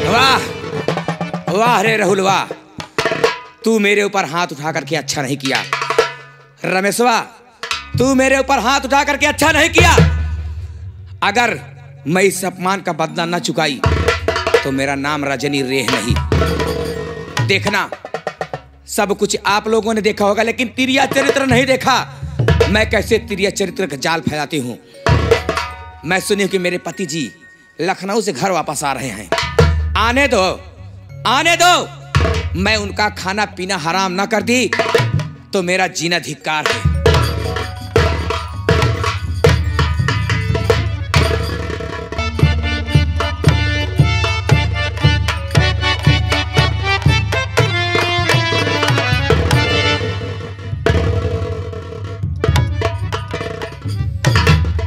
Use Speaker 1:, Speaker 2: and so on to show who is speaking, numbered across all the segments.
Speaker 1: वाह वाह रे राहुल वाह, तू मेरे ऊपर हाथ उठा करके अच्छा नहीं किया। रमेशवा, तू मेरे ऊपर हाथ उठा करके अच्छा नहीं किया। अगर मैं इस अपमान का बदला न चुकाई तो मेरा नाम रजनी रेह नहीं। देखना, सब कुछ आप लोगों ने देखा होगा, लेकिन तिरिया चरित्र नहीं देखा। मैं कैसे तिरिया चरित्र का जाल फैलाती हूँ। मैं सुनी कि मेरे पति जी लखनऊ से घर वापस आ रहे हैं। आने दो, आने दो। मैं उनका खाना पीना हराम ना कर दी तो मेरा जीना धिक्कार है।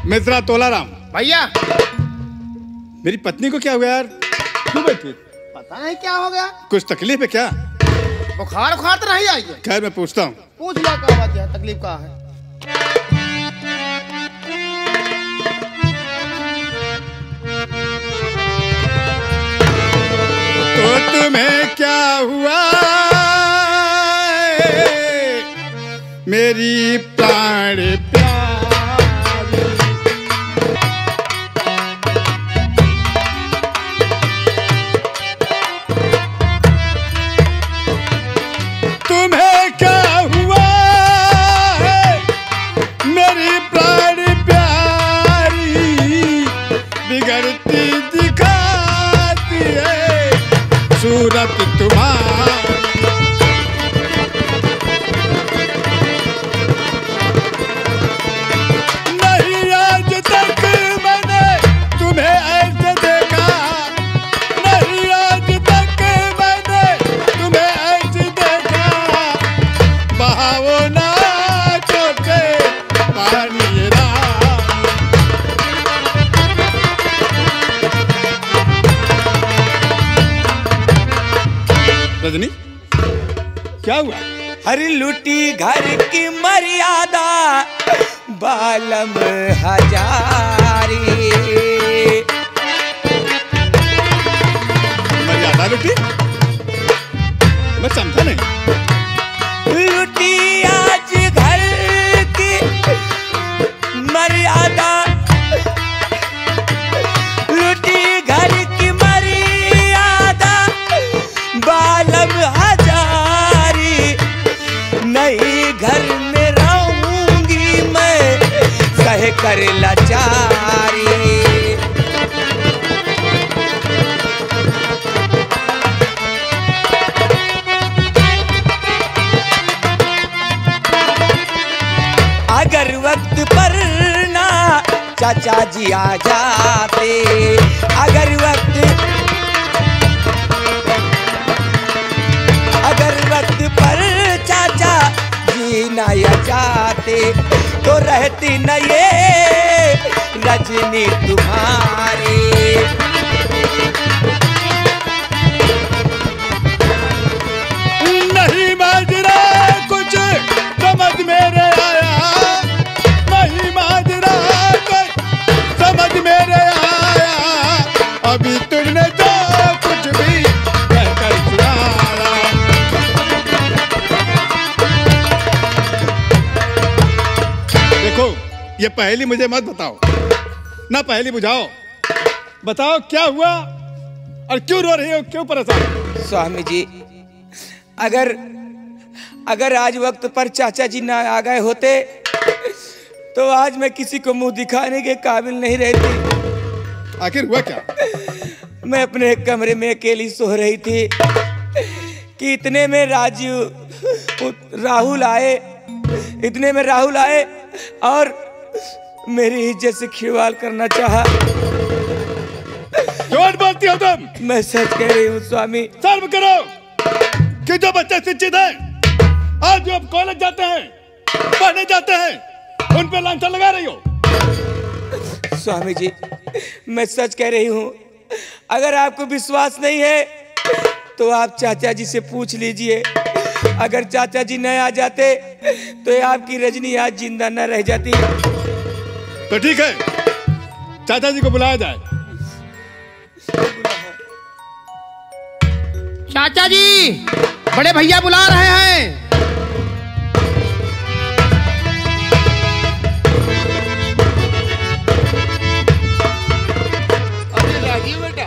Speaker 2: मित्रा तोलाराम
Speaker 3: भैया,
Speaker 2: मेरी पत्नी को क्या हुआ यार? क्यों बैठी?
Speaker 3: पता नहीं क्या हो गया।
Speaker 2: कुछ तकलीफ है क्या?
Speaker 3: बुखार उखार तो नहीं आई है?
Speaker 2: खैर मैं पूछता हूँ।
Speaker 3: पूछ लिया, क्या बात है, तकलीफ क्या है?
Speaker 2: तो तुम्हें क्या हुआ मेरी प्राण प्यारी? तुम्हें क्या हुआ मेरी प्राण प्यारी? बिगड़ती दिखाती है सूरत तुम्हारी। नहीं आज तक मैंने तुम्हें ऐसे देखा, नहीं आज तक मैंने तुम्हें ऐसे देखा। बहाओ ना छोटे पानी रजनी, क्या हुआ?
Speaker 1: हरी लुटी घर की मर्यादा बालम हजारी।
Speaker 2: मर्यादा लुटी? मैं समझा नहीं।
Speaker 1: लुटी आज घर की मर्यादा, लुटी घर की मर्यादा बालम हजारी। नई घर में रहूंगी मैं सह कर लाचारी। अगर वक्त पर ना चाचा जी आ जाते, अगर वक्त पर चाचा जी ना आ जाते तो रहती न ये रजनी तुम्हारी।
Speaker 2: नहीं माजरा कुछ समझ मेरे आया, नहीं माजरा कुछ समझ मेरे आया। अभी तुमने तो कुछ भी कहकर सुनाया। देखो, ये पहेली मुझे मत बताओ ना, पहेली बुझाओ। बताओ क्या हुआ और क्यों रो रही हो, क्यों परेशान?
Speaker 1: स्वामी जी, अगर आज वक्त पर चाचा जी ना आ गए होते तो आज मैं किसी को मुंह दिखाने के काबिल नहीं रहती।
Speaker 2: आखिर हुआ क्या?
Speaker 1: मैं अपने कमरे में अकेली सो रही थी कि इतने में राहुल आए और मेरी इज्जत से खिलवाड़ करना चाहा।
Speaker 2: झूठ बोलती हो तुम।
Speaker 1: मैं सच कह रही हूँ स्वामी।
Speaker 2: शर्म करो कि जो बच्चे शिक्षित हैं, आज जो अब कॉलेज जाते हैं, पढ़ने जाते हैं, उन पे लांछन लगा रही हो।
Speaker 1: स्वामी जी, मैं सच कह रही हूँ। अगर आपको विश्वास नहीं है तो आप चाचा जी से पूछ लीजिए। अगर चाचा जी न आ जाते तो आपकी रजनी आज जिंदा न रह जाती।
Speaker 2: तो ठीक है, चाचा जी को बुलाया जाए।
Speaker 3: चाचा जी, बड़े भैया बुला रहे हैं।
Speaker 4: अरे राजीव बेटा,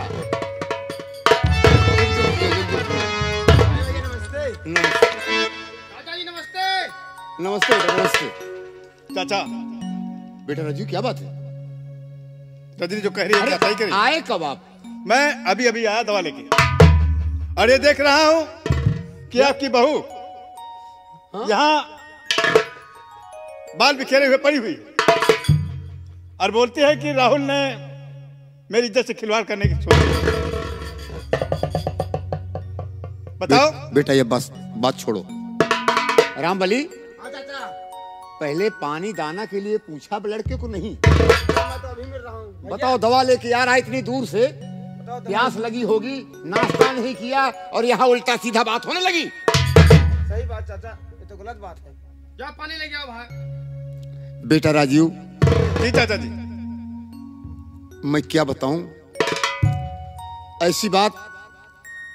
Speaker 3: चाचा जी नमस्ते।
Speaker 4: नमस्ते बेटा, नमस्ते।
Speaker 2: चाचा,
Speaker 4: बेटा राजीव, क्या बात है?
Speaker 2: रजनी जो कह रही है क्या सही कह रही है?
Speaker 4: आए कब आप?
Speaker 2: मैं अभी अभी आया दवा लेके, और ये देख रहा हूँ कि आपकी बहू यहाँ बाल बिखेरे हुए पड़ी हुई और बोलती है कि राहुल ने मेरी इज्जत से खिलवाड़ करने की सोची। बताओ।
Speaker 4: बेटा ये बस बात छोड़ो। रामबली,
Speaker 3: हाँ चाचा,
Speaker 4: पहले पानी दाना के लिए पूछा लड़के को नहीं?
Speaker 3: मैं तो अभी मिल रहा हूँ।
Speaker 4: बताओ, दवा लेके आ रहा है इतनी दूर से, प्यास लगी होगी, नाश्ता नहीं किया और यहाँ उल्टा सीधा बात होने लगी।
Speaker 3: सही बात चाचा, ये तो गलत बात है। जा पानी लेके आओ भाई।
Speaker 4: बेटा राजीव,
Speaker 2: जी चाचा जी।
Speaker 4: मैं क्या बताऊं, ऐसी बात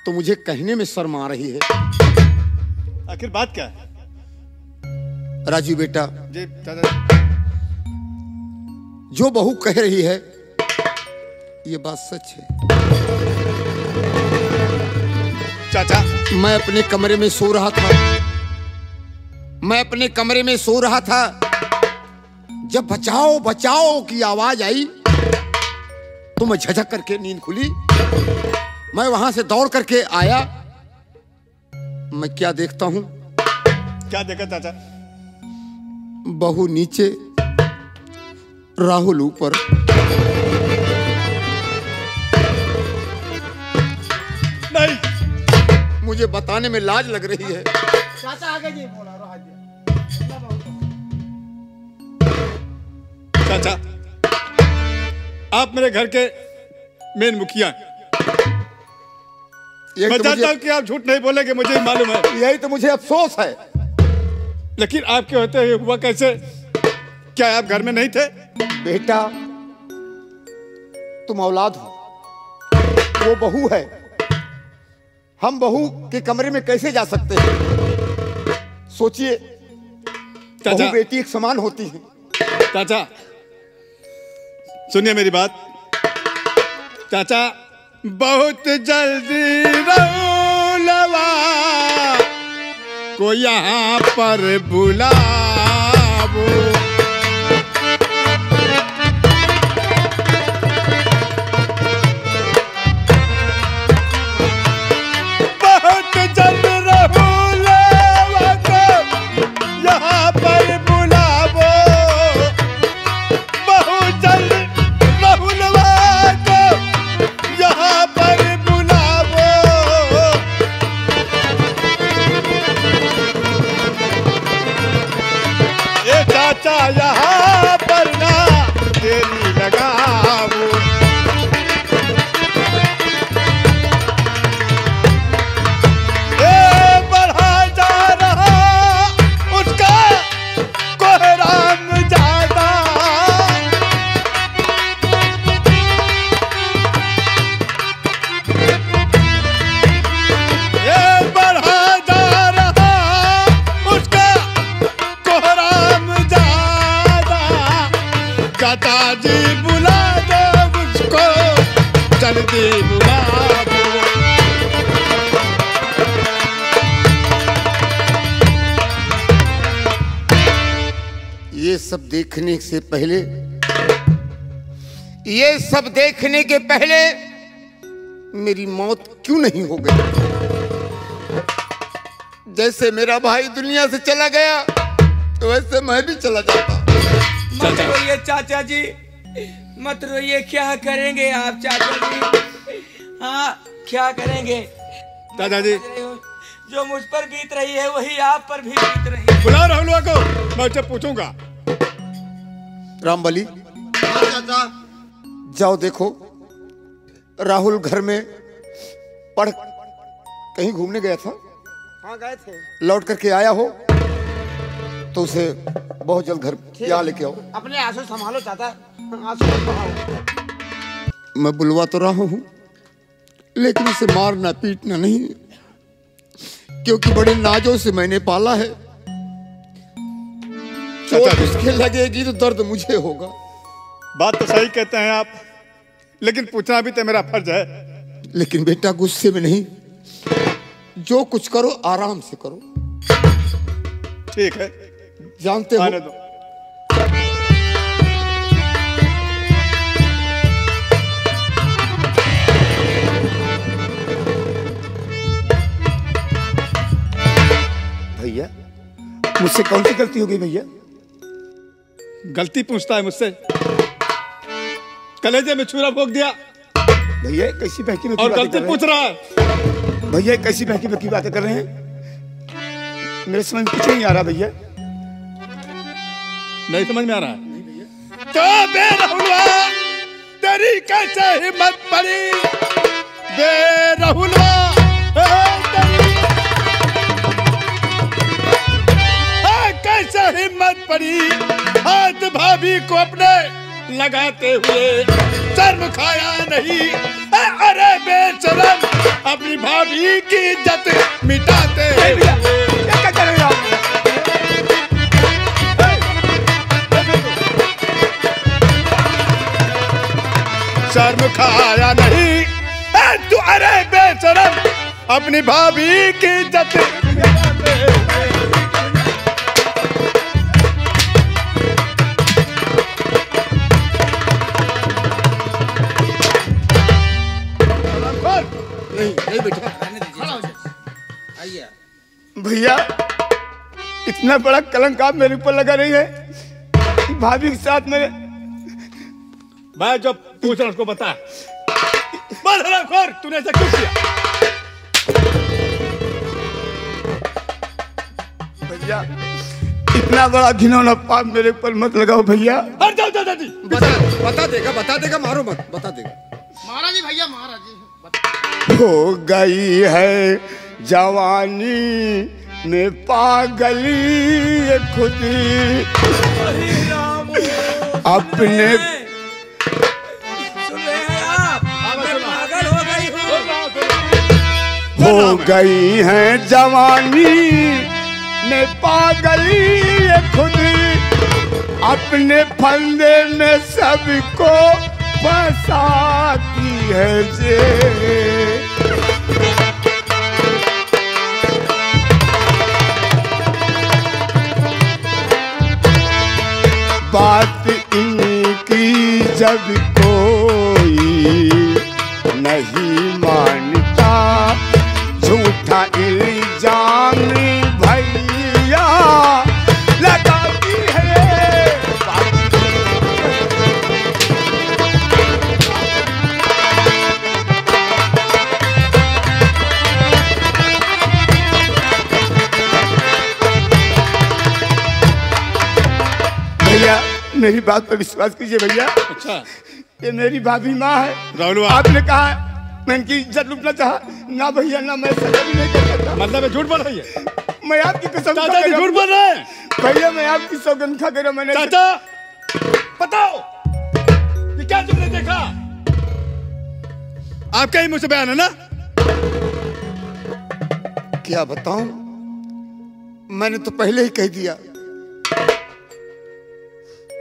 Speaker 4: तो मुझे कहने में शर्म आ रही है।
Speaker 2: आखिर बात क्या है?
Speaker 4: राजीव बेटा,
Speaker 2: जी चाचा जी।
Speaker 4: जो बहू कह रही है ये बात सच है।
Speaker 2: चाचा,
Speaker 4: मैं अपने कमरे में सो रहा था, जब बचाओ बचाओ की आवाज आई तो मैं झझक करके नींद खुली। मैं वहां से दौड़ करके आया। मैं क्या देखता हूं,
Speaker 2: क्या देखा चाचा?
Speaker 4: बहू नीचे, राहुल ऊपर।
Speaker 2: नहीं,
Speaker 4: मुझे बताने में लाज लग रही है।
Speaker 3: चाचा आगे जी बोला रहा है।
Speaker 2: चाचा, आप मेरे घर के मेन मुखिया हैं। मैं जानता हूं कि आप झूठ नहीं बोलेंगे, मुझे ही मालूम है।
Speaker 4: यही तो मुझे अफसोस है।
Speaker 2: लेकिन आपके होते हुए हुआ कैसे? क्या आप घर में नहीं थे?
Speaker 4: बेटा, तुम औलाद हो, वो बहू है। हम बहू के कमरे में कैसे जा सकते हैं? सोचिए, बहू बेटी एक समान होती है।
Speaker 2: चाचा सुनिए मेरी बात। चाचा, बहुत जल्दी राहुलवा को यहाँ पर बुलाओ। बहुत जल्द राहुलवा को यहाँ पर बुलाओ। बहुत जल्द राहुलवा को यहाँ पर बुलाओ। ए चाचा, यहाँ पर ना देरी लगाओ। ए बढ़ा जा रहा उसका कोहराम ज्यादा। बढ़ा जा रहा उसका कोहराम ज्यादा। चाचा जी बुला दो मुझको, जल्दी बुला दो।
Speaker 4: ये सब देखने से पहले, ये सब देखने के पहले मेरी मौत क्यों नहीं हो गई? जैसे मेरा भाई दुनिया से चला गया तो वैसे मैं भी चला जाता।
Speaker 1: मत रोइए चाचा जी, मत रोइए। क्या करेंगे आप चाचा जी? हाँ, क्या करेंगे?
Speaker 2: चाचा जी,
Speaker 1: जो मुझ पर बीत रही है वही आप पर भी बीत रही है।
Speaker 2: बुलाओ राहुलवा को, मैं उससे पूछूंगा।
Speaker 4: रामबली, जाओ देखो, राहुल घर में पढ़ कहीं घूमने गया था।
Speaker 3: हाँ गए थे।
Speaker 4: लौट करके आया हो तो उसे बहुत जल्द घर यहाँ लेके आओ।
Speaker 3: अपने आंसू संभालो चाचा, आंसू बहाओ।
Speaker 4: मैं बुलवा तो रहा हूँ, लेकिन उसे मारना पीटना नहीं। क्योंकि बड़े नाजों से मैंने पाला है। चोट उसके लगेगी तो दर्द मुझे होगा।
Speaker 2: बात तो सही कहते हैं आप, लेकिन पूछना भी तो मेरा फर्ज है।
Speaker 4: लेकिन बेटा गुस्से में नहीं, जो कुछ करो आराम से करो।
Speaker 2: ठीक है,
Speaker 4: जानते हो
Speaker 2: आने दो।
Speaker 5: भैया मुझसे कौन सी गलती हो गई भैया?
Speaker 2: गलती पूछता है मुझसे? कलेजे में छुरा भोंक दिया
Speaker 5: भैया कैसी बहकी में
Speaker 2: और गलती पूछ रहा है।
Speaker 5: भैया कैसी बहकी बहकी बातें कर रहे हैं? मेरे समझ में कुछ नहीं आ रहा भैया।
Speaker 2: नहीं समझ में आ रहा है तो बेरहुलवा तेरी कैसे हिम्मत पड़ी? बेरहुलवा कैसे हिम्मत पड़ी हाथ भाभी को अपने लगाते हुए? शर्म खाया नहीं? अरे बेशरम अपनी भाभी की इज्जत मिटाते हुए।
Speaker 5: क्या कर रहे हो आप?
Speaker 2: शर्म खाया नहीं तू? अरे बेशरम अपनी भाभी की इज्जत मिटाते हुए।
Speaker 4: नहीं बेटा,
Speaker 1: आइए।
Speaker 5: भैया इतना बड़ा कलंक आप मेरे ऊपर लगा रही है कि भाभी के साथ मेरे।
Speaker 2: मैं जो पूछ रहा उसको बता। तूने ऐसा क्यों किया?
Speaker 5: भैया इतना बड़ा घिनौना पाप मेरे ऊपर मत लगाओ भैया।
Speaker 4: बता देगा, मारो मत, बता देगा।
Speaker 3: महाराज जी, भैया महाराज जी
Speaker 5: हो गई है जवानी में पागली ये खुद अपने हो गई है जवानी में पागली ये खुद अपने फंदे में सबको फंसाती है जे। बात इनकी जब कोई नहीं मानता, झूठा इल्जाम भैया लगाती है। भैया मेरी बात पर विश्वास कीजिए भैया।
Speaker 2: अच्छा,
Speaker 5: ये मेरी भाभी माँ है।
Speaker 2: राहुल
Speaker 5: आपने कहा मैं इनकी इज्जत लूटना चाहा ना भैया, ना मैं सजा भी नहीं कर सकता।
Speaker 2: मतलब झूठ बोल रही है?
Speaker 5: मैं आपकी कसम खा
Speaker 2: चाचा जी
Speaker 5: कर
Speaker 2: झूठ बोल रहे हैं।
Speaker 5: भैया मैं आपकी सौगंध खा कर मैंने।
Speaker 2: चाचा बताओ कि क्या तुमने देखा? आपका ही मुझसे बयान है ना?
Speaker 4: क्या बताऊं, मैंने तो पहले ही कह दिया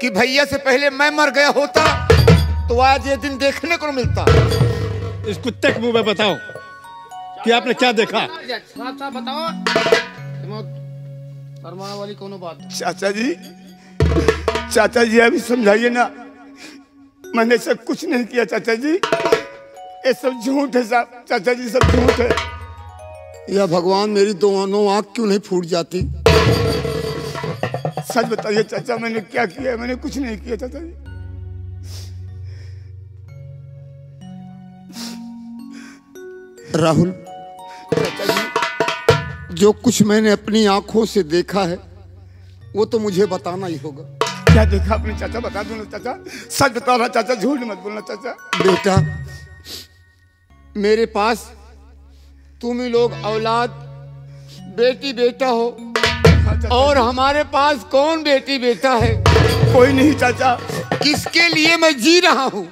Speaker 4: कि भैया से पहले मैं मर गया होता तो आज ये दिन देखने को मिलता।
Speaker 2: इस कुत्ते के मुंह में बताओ कि आपने क्या देखा?
Speaker 3: साफ साफ बताओ, शर्माने वाली कोनो बात?
Speaker 5: चाचा जी अभी समझाइए ना, मैंने सब कुछ नहीं किया चाचा जी, ये सब झूठ है साहब। चाचा जी सब झूठ है।
Speaker 4: या भगवान मेरी दोनों आंख क्यों नहीं फूट जाती?
Speaker 5: सच बताइए चाचा मैंने क्या किया? मैंने कुछ नहीं किया चाचा जी।
Speaker 4: राहुल, जो कुछ मैंने अपनी आंखों से देखा है वो तो मुझे बताना ही होगा।
Speaker 5: क्या देखा आपने चाचा? बता दो ना चाचा, सच बता रहा चाचा, झूठ मत बोलना चाचा।
Speaker 4: बेटा, मेरे पास तुम ही लोग औलाद बेटी बेटा हो, और हमारे पास कौन बेटी बेटा है?
Speaker 5: कोई नहीं चाचा।
Speaker 4: किसके लिए मैं जी रहा हूँ?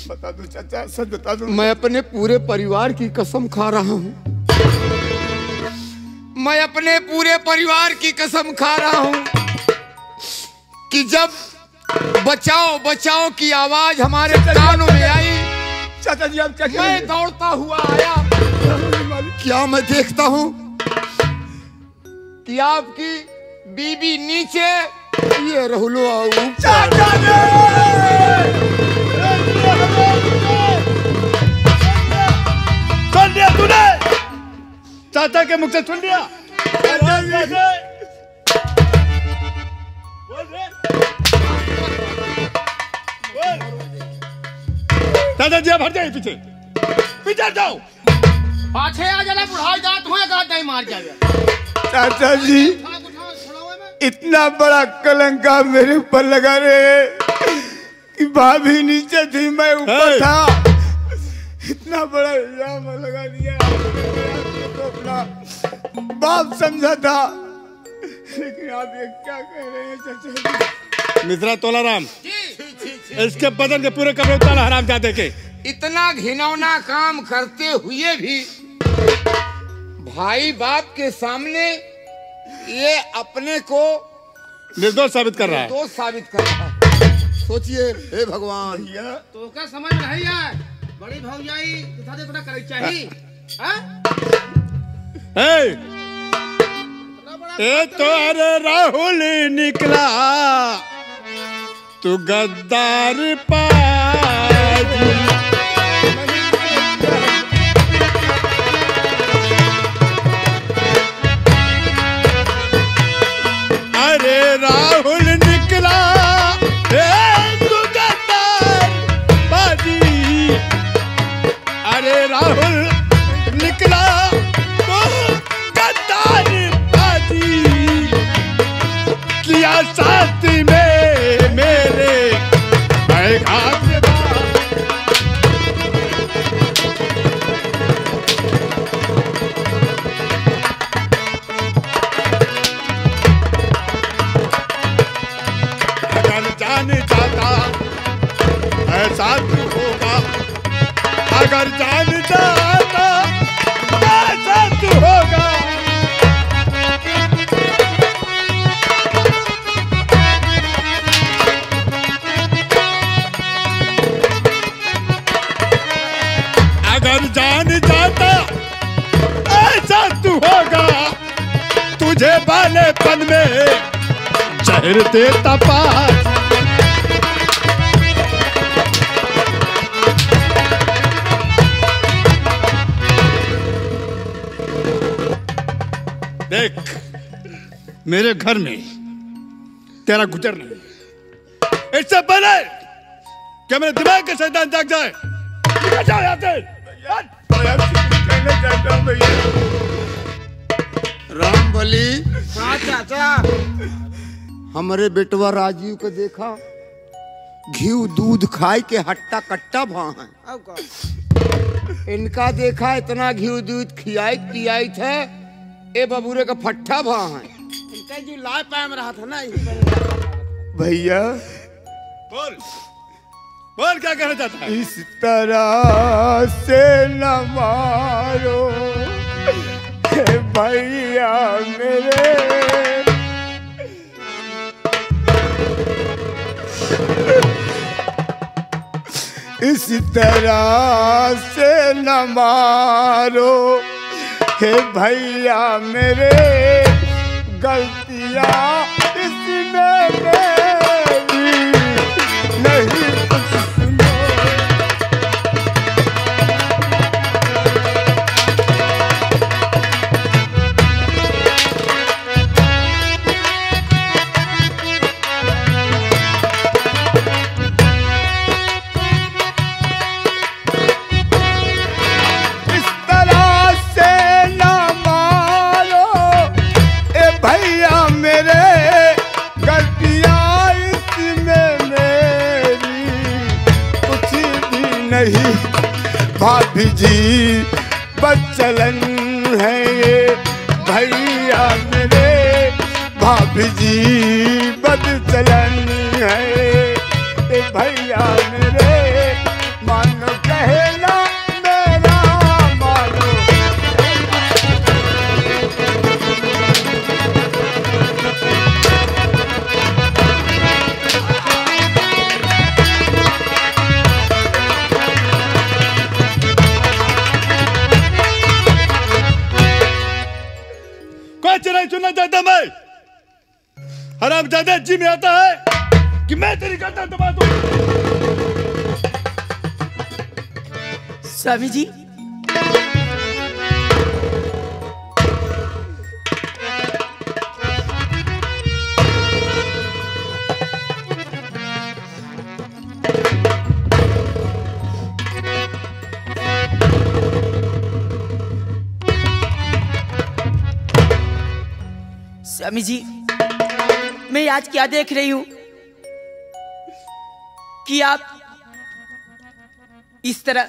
Speaker 5: बता दो चाचा, सच बता दो।
Speaker 4: मैं अपने पूरे परिवार की कसम खा रहा हूँ मैं अपने पूरे परिवार की कसम खा रहा हूं कि जब बचाओ बचाओ की आवाज हमारे कानों में आई,
Speaker 5: चाचा जी आप क्या कह रहे
Speaker 4: मैं
Speaker 5: हैं?
Speaker 4: दौड़ता हुआ आया। क्या मैं देखता हूं कि आपकी बीबी नीचे, ये राहुलवा ऊपर।
Speaker 5: चाचा जी सुन लिया तूने? चाचा के मुख से सुन लिया? चाचा जी दादाजी आप हट जाइए, पीछे पीछे जाओ।
Speaker 3: पाछे आ जाना बुढ़ाई दांत हुए गात नहीं मार जावे।
Speaker 5: चाचा जी इतना बड़ा कलंका मेरे ऊपर लगा रहे कि भाभी नीचे थी मैं ऊपर था। इतना बड़ा इल्जाम लगा दिया। तो अपना बाप समझा था, लेकिन आप ये क्या कह रहे हैं चाचा जी? मिश्रा तोलाराम इसके बदन के पूरे कपड़े उतारा हरामजादे के।
Speaker 4: इतना घिनौना काम करते हुए भी भाई बाप के सामने ये अपने को
Speaker 5: निर्दोष साबित कर रहा है।
Speaker 4: दोष साबित कर रहा है। सोचिए, हे भगवान।
Speaker 3: तो क्या समझ में नहीं है? बड़ी भौजाई दिखा दे थोड़ा करे चाहिए।
Speaker 5: ए तो अरे राहुल निकला तू गद्दार पाजी। अरे राहुल निकला तू गद्दार पाजी। अरे राहुल निकला तू गद्दार पाजी। किया साथी में मेरे घाट अगर जान जाता ऐसा तू होगा। अगर जान जाता ऐसा तू होगा। अगर जान जाता ऐसा तू होगा। तुझे बालेपन में जहर देता पास। देख मेरे घर में तेरा गुजर नहीं। इससे पहले कि मेरे दिमाग के शैतान जाग जाए, निकल जाओ यहाँ से।
Speaker 4: राम बली,
Speaker 3: हाँ चाचा।
Speaker 4: हमारे बेटवा राजीव को देखा, घी दूध खाए के हट्टा कट्टा भां है।
Speaker 3: अब कौन?
Speaker 4: इनका देखा इतना घी दूध खियाई पियाई थे, ए बबूरे का फट्टा भां है।
Speaker 3: इनका जो लाए पाए में रहा था ना,
Speaker 5: भैया बोल बोल क्या कहना चाहता है? इस तरह से न मारो भैया मेरे। इस तरह से न मारो हे भैया मेरे। गलतियां इसमें मेरी नहीं कुछ सुनो। इस तरह से न मारो ए भैया मेरे। गलतियां इसमें मेरी कुछ भी नहीं। भाभी जी बदचलन है ये भैया मेरे। भाभी जी बदचलन है ये भैया मेरे। मानो कहना मेरा मानो।
Speaker 2: जाता मैं? हरामजादा जी में आता है कि मैं तेरी गर्दन दबा दूं।
Speaker 1: स्वामी जी, स्वामी जी, मैं आज क्या देख रही हूं कि आप इस तरह,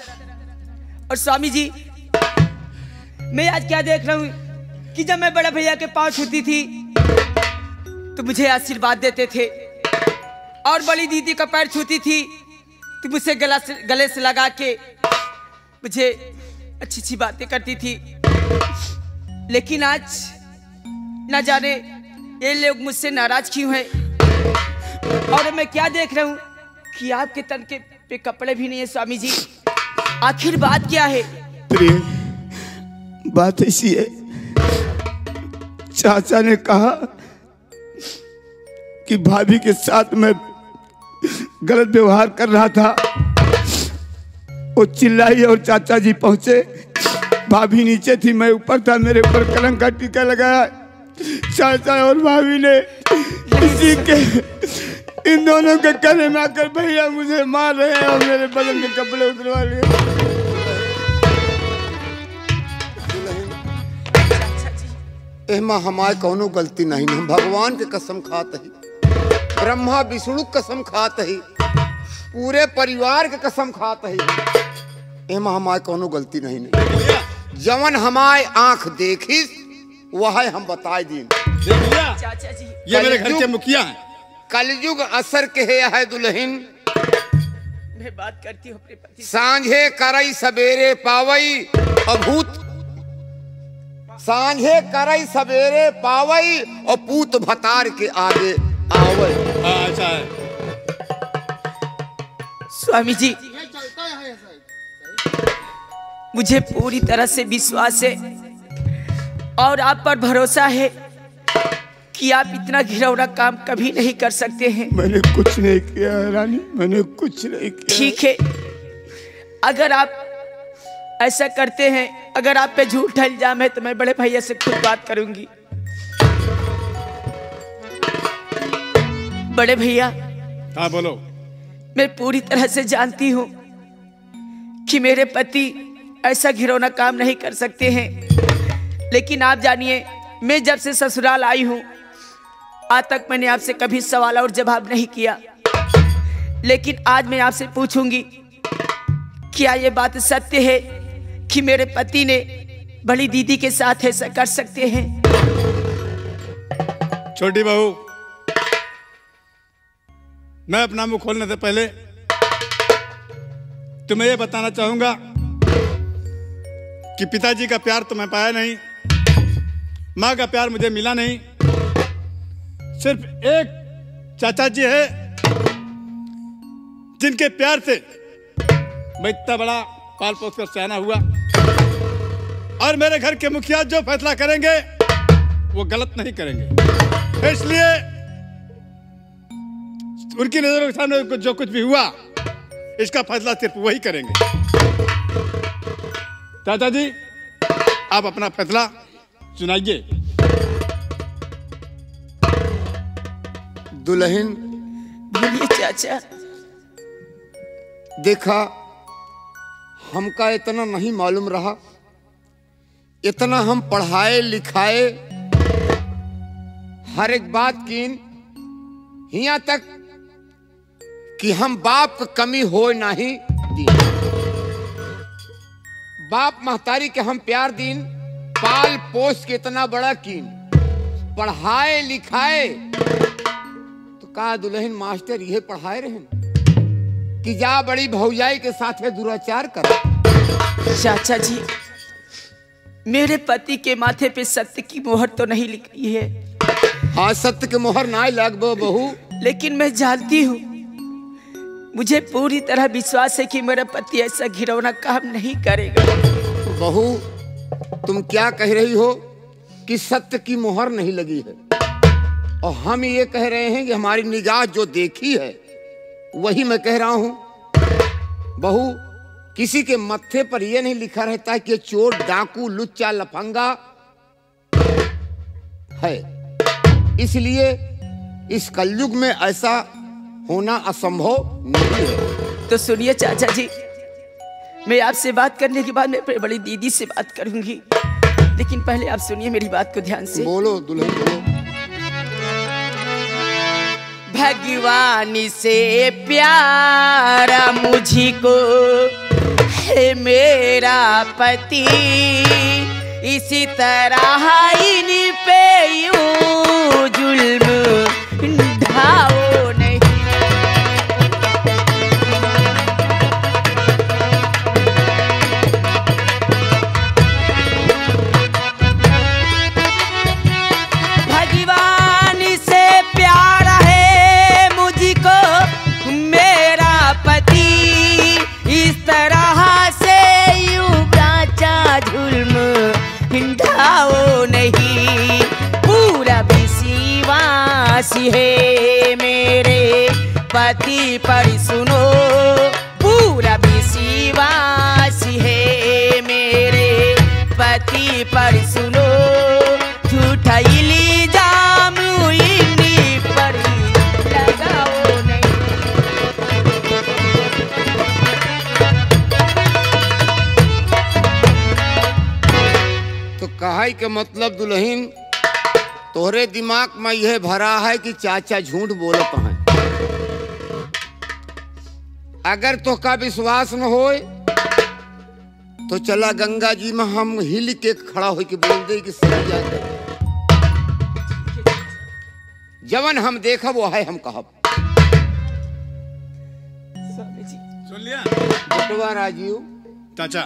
Speaker 1: और स्वामी जी मैं आज क्या देख रहा हूं कि जब मैं बड़े भैया के पांव छूती थी तो मुझे आशीर्वाद देते थे, और बड़ी दीदी का पैर छूती थी तो मुझसे गले से लगा के मुझे अच्छी अच्छी बातें करती थी। लेकिन आज न जाने ये लोग मुझसे नाराज क्यों हैं। और मैं क्या देख रहा हूं कि आपके तन के पे कपड़े भी नहीं है। स्वामी जी, आखिर बात क्या है?
Speaker 5: प्रिय, बात ऐसी है, चाचा ने कहा कि भाभी के साथ मैं गलत व्यवहार कर रहा था। वो चिल्लाई और चाचा जी पहुंचे। भाभी नीचे थी, मैं ऊपर था, मेरे ऊपर कलंक का टीका लगाया। चाचा और भाभी ने इसी के इन दोनों के गले में आकर भैया मुझे मार रहे हैं और मेरे बदन के कपड़े उतरवा लिए।
Speaker 4: एमा हमारे कौनो गलती नहीं, हम भगवान के कसम खात ही, ब्रह्मा विष्णु कसम खात ही, पूरे परिवार के कसम खात ही। एमा हमारे कौनो गलती नहीं। जवन हमारे आंख देखी वह हम बताए दी।
Speaker 1: चाचा जी,
Speaker 2: ये मेरे घर के मुखिया हैं।
Speaker 4: कलयुग असर के है दुल्हन,
Speaker 1: मैं बात करती हूँ अपने पति से।
Speaker 4: सांझे करई सवेरे पावई अभूत, सांझे करई सवेरे पावई और पूत भतार के आगे आवई।
Speaker 2: अच्छा है।
Speaker 1: स्वामी जी, मुझे पूरी तरह से विश्वास है और आप पर भरोसा है कि आप इतना घिनौना काम कभी नहीं कर सकते हैं।
Speaker 5: मैंने कुछ नहीं किया रानी, मैंने कुछ नहीं किया।
Speaker 1: ठीक है, अगर आप ऐसा करते हैं, अगर आप पे झूठा इल्जाम है तो मैं बड़े भैया से खुद बात करूंगी। बड़े भैया,
Speaker 2: हाँ बोलो।
Speaker 1: मैं पूरी तरह से जानती हूँ कि मेरे पति ऐसा घिनौना काम नहीं कर सकते हैं, लेकिन आप जानिए, मैं जब से ससुराल आई हूँ आज तक मैंने आपसे कभी सवाल और जवाब नहीं किया, लेकिन आज मैं आपसे पूछूंगी, क्या ये बात सत्य है कि मेरे पति ने बड़ी दीदी के साथ ऐसा कर सकते हैं?
Speaker 2: छोटी बहू, मैं अपना मुंह खोलने से पहले तुम्हें यह बताना चाहूंगा कि पिताजी का प्यार तो मैं पाया नहीं, माँ का प्यार मुझे मिला नहीं। सिर्फ एक चाचा जी है जिनके प्यार से मैं इतना बड़ा पाल पोस कर सयाना हुआ, और मेरे घर के मुखिया जो फैसला करेंगे वो गलत नहीं करेंगे। इसलिए उनकी नजरों के सामने जो कुछ भी हुआ इसका फैसला सिर्फ वही करेंगे। चाचा जी, आप अपना फैसला सुनाइए।
Speaker 4: दुल्हन,
Speaker 1: बोलिए चाचा।
Speaker 4: देखा, हमका इतना नहीं मालूम रहा, इतना हम पढ़ाए लिखाए हर एक बात की, यहाँ तक कि हम बाप का कमी हो नहीं दी। बाप महतारी के हम प्यार दीन, पाल पोस के इतना बड़ा कीन, पढ़ाए लिखाए। तो का दुल्हन मास्टर यह पढ़ाए रहे कि जा बड़ी भौजाई के साथ में दुराचार कर।
Speaker 1: चाचा जी, मेरे पति के माथे पे सत्य की मोहर तो नहीं लिखी है।
Speaker 4: हाँ, सत्य के मोहर ना लगबो बहू,
Speaker 1: लेकिन मैं जानती हूँ, मुझे पूरी तरह विश्वास है कि मेरा पति ऐसा घिनौना काम नहीं करेगा।
Speaker 4: बहू तुम क्या कह रही हो कि सत्य की मुहर नहीं लगी है, और हम ये कह रहे हैं कि हमारी निगाह जो देखी है वही मैं कह रहा हूं। बहू, किसी के मत्थे पर यह नहीं लिखा रहता कि चोर, डाकू, लुच्चा, लफंगा है। इसलिए इस कलयुग में ऐसा होना असंभव नहीं है।
Speaker 6: तो सुनिए चाचा जी, मैं आपसे बात करने के बाद मैं बड़ी दीदी से बात करूंगी, लेकिन पहले आप सुनिए मेरी बात को ध्यान से।
Speaker 4: बोलो दुल्हन बोलो।
Speaker 6: भगवान से प्यारा मुझको है मेरा पति, इसी तरह इन पे यूं जुल्म ढाओ नहीं। भगवान से प्यारा है मुझको मेरा पति, इस तरह से यूं बाचा जुल्म ढाओ नहीं। पूरा विश्वास है मेरे पति पर, सुनो पूरा विश्वास है मेरे पति पर, सुनो झूठा इल्जाम इन्हीं पर लगाओ नहीं।
Speaker 4: तो कहाई के मतलब दुल्हन, तोहरे दिमाग में यह भरा है कि चाचा झूठ बोलत हैं। अगर तो का विश्वास न होए तो चला गंगा जी में हम हिल के खड़ा हो के बोल दे कि सही जाता। जवन हम देखब वो है हम कहब।
Speaker 2: सुन लिया
Speaker 4: बटवा राजीव,
Speaker 2: चाचा?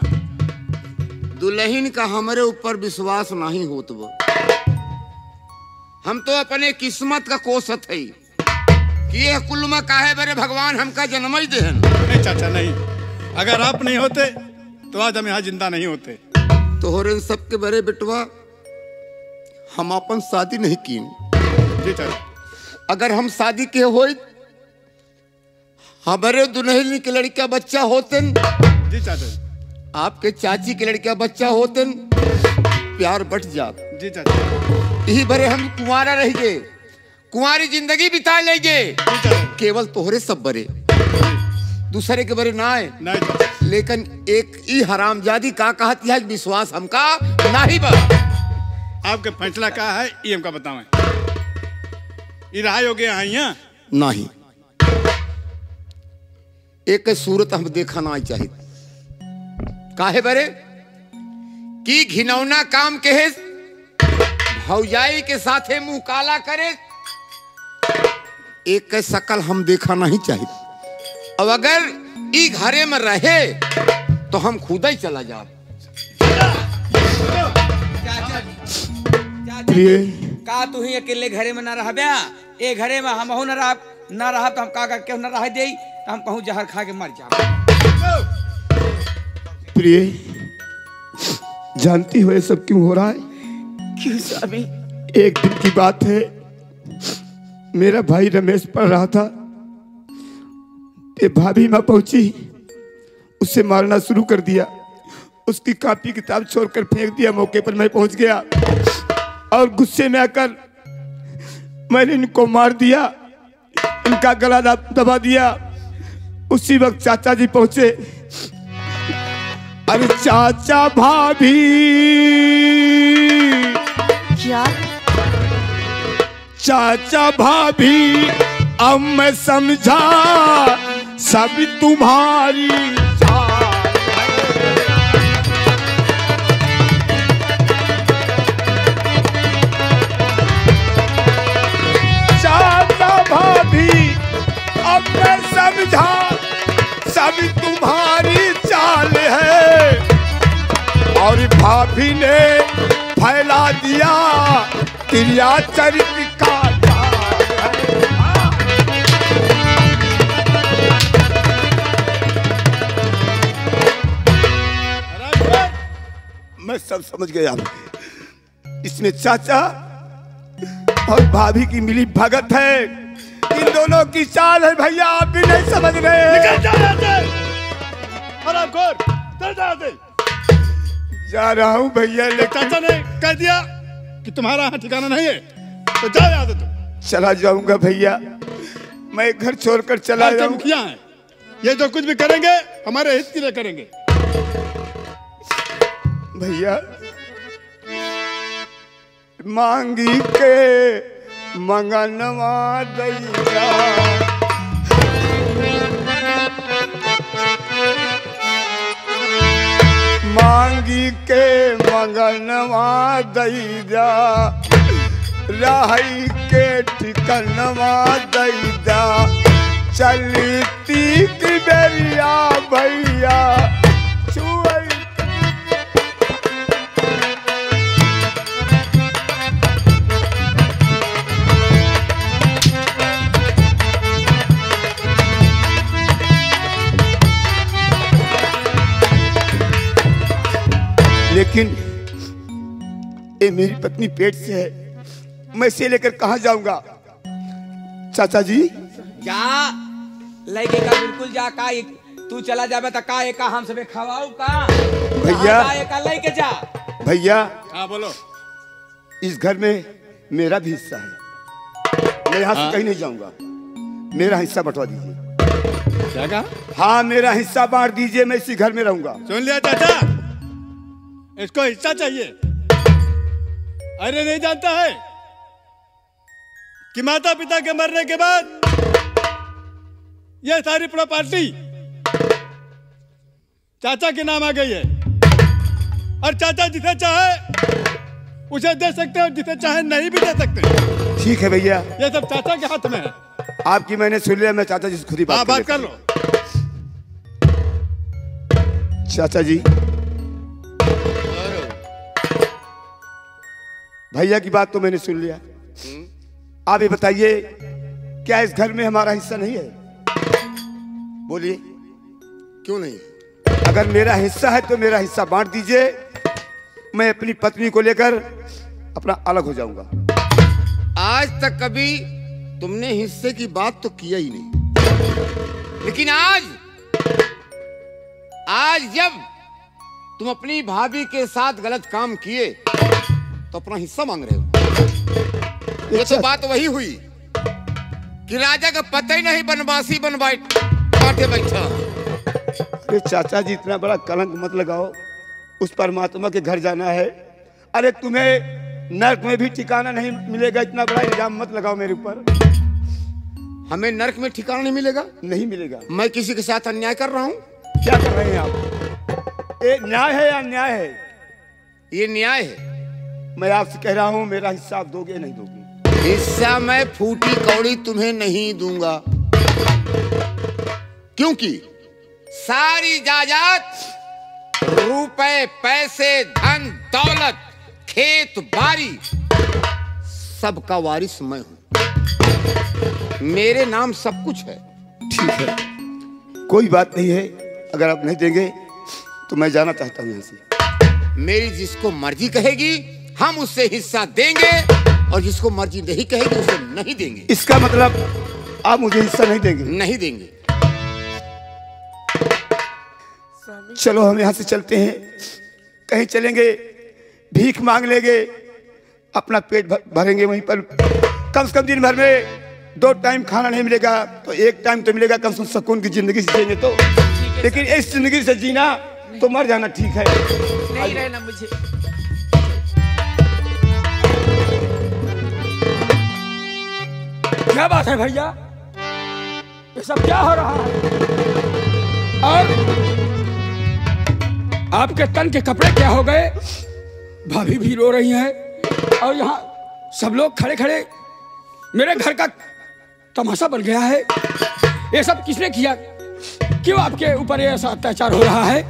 Speaker 4: दुल्हन का हमारे ऊपर विश्वास नहीं होत बा। हम तो अपने किस्मत का कोसत है कि यह कुल में काहे बरे भगवान हमका जन्म ही देहन।
Speaker 2: नहीं चाचा नहीं, अगर आप नहीं होते तो आज हम यहाँ जिंदा नहीं होते।
Speaker 4: तोहरे सबके बरे बेटवा हम अपन शादी नहीं की।
Speaker 2: जी चाचा।
Speaker 4: अगर हम शादी के होई हमारे दुल्हन के लड़का बच्चा होते,
Speaker 2: जी चाचा।
Speaker 4: आपके चाची के लड़का बच्चा होते, प्यार बढ़ जात।
Speaker 2: जी चाचा।
Speaker 4: यही बरे हम कुंवारा रह गए, कुंवारी जिंदगी बिता लेंगे। केवल तोहरे सब बरे, दूसरे के बरे ना आए।
Speaker 2: नहीं चाचा।
Speaker 4: लेकिन एक ही हरामजादी का कहती है विश्वास हमका नहीं बा।
Speaker 2: आपके फैसला क्या है ये हमका बतावें। ये राय हो गया यहाँ
Speaker 4: नहीं, एक सूरत हम देखा ना चाहिए। काहे बरे कि घिनौना काम के है भौजाई के साथे मुंह काला करे, एक शकल हम देखा नहीं चाहिए। अब अगर ई घरे में रहे तो हम खुद ही चला जा।
Speaker 1: का तू ही अकेले घरे में ना रह बया, ए घरे में हम ना रहा तो हम का करके ना रह दे, तो हम कहूँ जहर खा के मर जा।
Speaker 5: प्रिय, जानती हो ये सब क्यों हो रहा है?
Speaker 6: क्यों स्वामी?
Speaker 5: एक दिन की बात है, मेरा भाई रमेश पढ़ रहा था, ये भाभी माँ पहुंची, उसे मारना शुरू कर दिया। उसकी कॉपी किताब छोड़कर फेंक दिया। मौके पर मैं पहुंच गया और गुस्से में आकर मैंने इनको मार दिया, इनका गला दबा दिया। उसी वक्त चाचा जी पहुंचे। अरे चाचा भाभी,
Speaker 6: क्या?
Speaker 5: चाचा भाभी, अब मैं समझा सब तुम्हारी चाल। चाचा भाभी, अब मैं समझा सब तुम्हारी चाल है। और भाभी ने फैला दिया क्रिया चरित्र का जाल है। मैं सब समझ गया। इसमें चाचा और भाभी की मिली भगत है। इन दोनों की चाल है भैया, आप भी नहीं समझ रहे।
Speaker 2: निकल जा यहाँ से। हरामखोर, चल जा यहाँ से।
Speaker 5: जा रहा हूँ भैया, लेकिन
Speaker 2: चाचा ने कह दिया कि तुम्हारा यहाँ ठिकाना नहीं है, तो जाओ यहाँ से तुम।
Speaker 5: चला जाऊंगा भैया, मैं घर छोड़कर चला
Speaker 2: घर के
Speaker 5: जाऊंगा।
Speaker 2: मुखिया हैं, ये जो कुछ भी करेंगे हमारे हित के लिए करेंगे।
Speaker 5: भैया मांगी के मंगनवा दैया, मांगी के मंगनवा दैया, राही के ठिकनवा दैया, चलती की बेरिया भैया छुई। लेकिन ये मेरी पत्नी पेट से है, मैं इसे लेकर कहाँ जाऊंगा? चाचा जी
Speaker 1: जा लगे का बिल्कुल जा का तू चला जाबे त का एका हम सबे खवाऊ का
Speaker 5: भैया।
Speaker 1: एका लेके जा।
Speaker 5: भैया
Speaker 2: हाँ बोलो।
Speaker 5: इस घर में मेरा भी हिस्सा है, मैं यहाँ से कहीं नहीं जाऊंगा। मेरा हिस्सा बंटवा दीजिए।
Speaker 2: क्या कहा?
Speaker 5: हाँ मेरा हिस्सा बांट दीजिए, मैं इसी घर में रहूंगा।
Speaker 2: सुन लिया चाचा, इसको हिस्सा चाहिए। अरे नहीं जानता है कि माता पिता के मरने के बाद यह सारी प्रॉपर्टी चाचा के नाम आ गई है, और चाचा जिसे चाहे उसे दे सकते हैं और जिसे चाहे नहीं भी दे सकते।
Speaker 5: ठीक है भैया,
Speaker 2: यह सब चाचा के हाथ में है।
Speaker 5: आपकी मैंने सुन लिया, मैं चाचा जी से खुद ही
Speaker 2: हाँ बात कर लो।
Speaker 5: चाचा जी भैया की बात तो मैंने सुन लिया, आप ये बताइए क्या इस घर में हमारा हिस्सा नहीं है? बोलिए
Speaker 4: क्यों नहीं?
Speaker 5: अगर मेरा हिस्सा है तो मेरा हिस्सा बांट दीजिए, मैं अपनी पत्नी को लेकर अपना अलग हो जाऊंगा।
Speaker 4: आज तक कभी तुमने हिस्से की बात तो किया ही नहीं, लेकिन आज जब तुम अपनी भाभी के साथ गलत काम किए तो अपना हिस्सा मांग रहे हो। ये तो बात वही हुई कि राजा का पता ही नहीं बनवासी बांटे बैठा।
Speaker 5: अरे चाचा जी इतना बड़ा कलंक मत लगाओ, उस परमात्मा के घर जाना है। अरे तुम्हें नरक में भी ठिकाना नहीं मिलेगा, इतना बड़ा इल्जाम मत लगाओ मेरे ऊपर।
Speaker 4: हमें नरक में ठिकाना नहीं मिलेगा?
Speaker 5: नहीं मिलेगा।
Speaker 4: मैं किसी के साथ अन्याय कर रहा हूं?
Speaker 5: क्या कर रहे हैं आप? ये न्याय है या अन्याय है?
Speaker 4: ये न्याय है।
Speaker 5: मैं आपसे कह रहा हूं मेरा हिस्सा आप दोगे नहीं दोगे?
Speaker 4: हिस्सा मैं फूटी कौड़ी तुम्हें नहीं दूंगा, क्योंकि सारी जायदाद, रुपए, पैसे, धन दौलत, खेत बाड़ी, सबका वारिस मैं हूं। मेरे नाम सब कुछ है।
Speaker 5: ठीक है, कोई बात नहीं है। अगर आप नहीं देंगे तो मैं जाना चाहता हूं यहाँ से।
Speaker 4: मेरी जिसको मर्जी कहेगी हम उससे हिस्सा देंगे, और जिसको मर्जी नहीं कहेगी उसे नहीं देंगे।
Speaker 5: इसका मतलब आप मुझे हिस्सा नहीं देंगे?
Speaker 4: नहीं देंगे।
Speaker 5: चलो हम यहाँ से चलते हैं, कहीं चलेंगे, भीख मांग लेंगे, अपना पेट भरेंगे वहीं पर। कम से कम दिन भर में 2 टाइम खाना नहीं मिलेगा तो 1 टाइम तो मिलेगा, कम से कम सुकून की जिंदगी से जिएंगे तो। लेकिन इस जिंदगी से जीना तो मर जाना ठीक है।
Speaker 6: नहीं रहना मुझे।
Speaker 1: क्या बात है भैया, ये सब क्या हो रहा है? और आपके तन के कपड़े क्या हो गए? भाभी भी रो रही है और यहाँ सब लोग खड़े खड़े मेरे घर का तमाशा बन गया है। ये सब किसने किया? क्यों आपके ऊपर ये ऐसा अत्याचार हो रहा है?